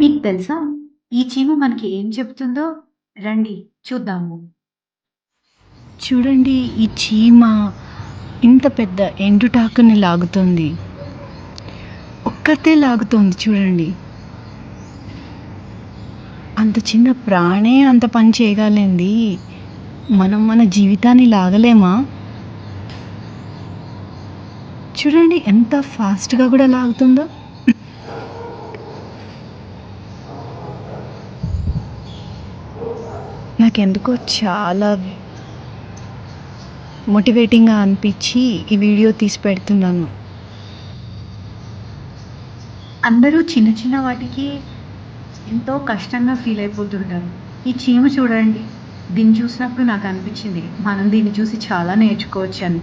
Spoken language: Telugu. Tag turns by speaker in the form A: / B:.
A: మీకు తెలుసా? ఈ చీమ మనకి ఏం చెప్తుందో? రండి చూద్దాము.
B: చూడండి, ఈ చీమ ఇంత పెద్ద ఎండుటాకుని లాగుతుంది. ఒక్కతే లాగుతోంది చూడండి. అంత చిన్న ప్రాణే అంత పని చేయగలిగింది. మనం మన జీవితాన్ని లాగలేమా? చూడండి ఎంత ఫాస్ట్గా కూడా లాగుతుందో. నాకెందుకో చాలా మోటివేటింగ్గా అనిపించి ఈ వీడియో తీసి పెడుతున్నాను.
A: అందరూ చిన్న చిన్న వాటికి ఎంతో కష్టంగా ఫీల్ అయిపోతుంటారు. ఈ చీమ చూడండి. దీన్ని చూసినప్పుడు నాకు అనిపించింది మనం దీన్ని చూసి చాలా నేర్చుకోవచ్చని.